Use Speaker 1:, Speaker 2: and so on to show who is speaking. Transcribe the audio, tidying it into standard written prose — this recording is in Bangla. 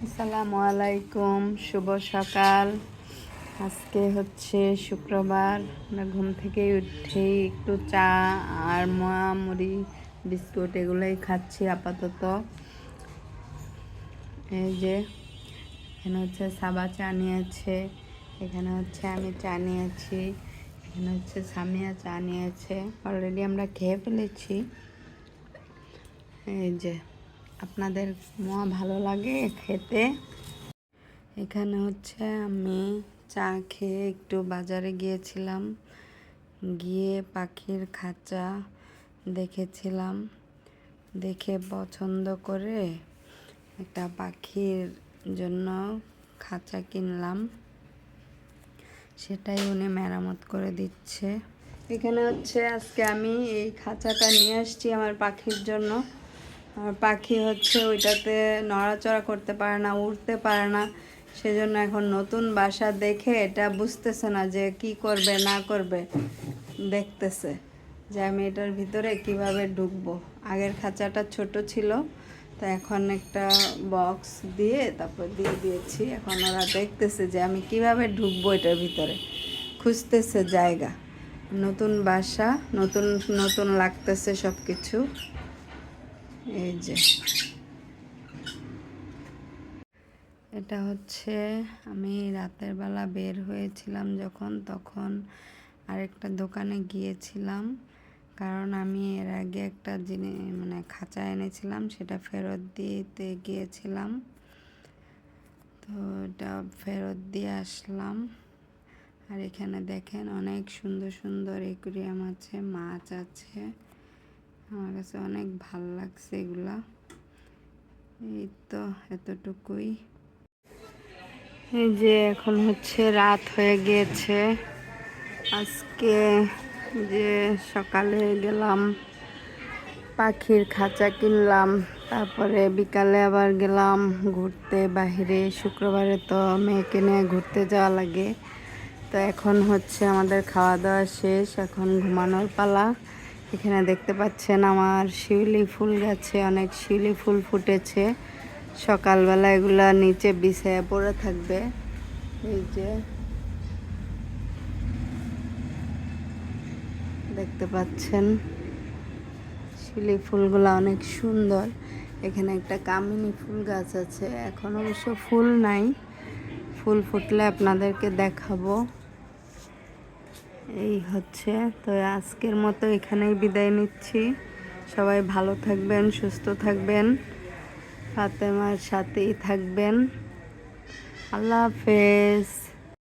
Speaker 1: আসসালামু আলাইকুম, শুভ সকাল। আজকে হচ্ছে শুক্রবার। আমরা ঘুম থেকে উঠেই একটু চা আর মোয়া মুড়ি বিস্কুট এগুলোই খাচ্ছি আপাতত। এই যে এখানে হচ্ছে সাবা চা নিয়েছে, এখানে হচ্ছে আমি চা নিয়েছি, এখানে হচ্ছে সামিয়া চা নিয়েছে। অলরেডি আমরা খেয়ে ফেলেছি। এই যে আপনাদের মোয়া ভালো লাগে খেতে। এখানে হচ্ছে আমি চা খেয়ে একটু বাজারে গিয়েছিলাম, গিয়ে পাখির খাঁচা দেখেছিলাম, দেখে পছন্দ করে একটা পাখির জন্য খাঁচা কিনলাম, সেটাই উনি মেরামত করে দিচ্ছে। এখানে হচ্ছে আজকে আমি এই খাঁচাটা নিয়ে আসছি আমার পাখির জন্য। আমার পাখি হচ্ছে ওইটাতে নড়াচড়া করতে পারে না, উড়তে পারে না, সেজন্য এখন নতুন বাসা দেখে এটা বুঝতেছে না যে কি করবে না করবে, দেখতেছে যে আমি এটার ভিতরে কিভাবে ঢুকবো। আগের খাঁচাটা ছোট ছিল, তো এখন একটা বক্স দিয়ে তারপর দিয়ে দিয়েছি। এখন ওরা দেখতেছে যে আমি কিভাবে ঢুকবো এটার ভিতরে, খুঁজতেছে জায়গা। নতুন বাসা, নতুন নতুন লাগতেছে সব কিছু। এই যে এটা হচ্ছে আমি রাতের বেলা বের হয়েছিলাম তখন আরেকটা দোকানে গিয়েছিলাম, কারণ আমি এর আগে একটা জিনিস খাঁচা এনেছিলাম, সেটা ফেরত দিতে গিয়েছিলাম। তো এটা ফেরত দিয়ে আসলাম। আর এখানে দেখেন অনেক সুন্দর সুন্দর অ্যাকুরিয়াম আছে, মাছ আছে। আমার কাছে অনেক ভালো লাগছে এগুলা। এই তো এতটুকুই। এই যে এখন হচ্ছে রাত হয়ে গিয়েছে। আজকে যে সকালে গেলাম পাখির খাঁচা কিনলাম, তারপরে বিকালে আবার গেলাম ঘুরতে বাহিরে। শুক্রবারে তো মেয়েকে নিয়ে ঘুরতে যাওয়া লাগে। তো এখন হচ্ছে আমাদের খাওয়া দাওয়া শেষ, এখন ঘুমানোর পালা। এখানে দেখতে পাচ্ছেন আমার শিউলি ফুল গাছে অনেক শিউলি ফুল ফুটেছে। সকালবেলা এগুলা নিচে বিছায়া পড়ে থাকবে। এই যে দেখতে পাচ্ছেন শিউলি ফুলগুলো অনেক সুন্দর। এখানে একটা কামিনী ফুল গাছ আছে, এখন অবশ্য ফুল নাই, ফুল ফুটলে আপনাদেরকে দেখাবো। এই হচ্ছে তো আজকের মতো এখানেই বিদায় নিচ্ছি। সবাই ভালো থাকবেন, সুস্থ থাকবেন, ফাতেমার সাথেই থাকবেন। আল্লাহ হাফেজ।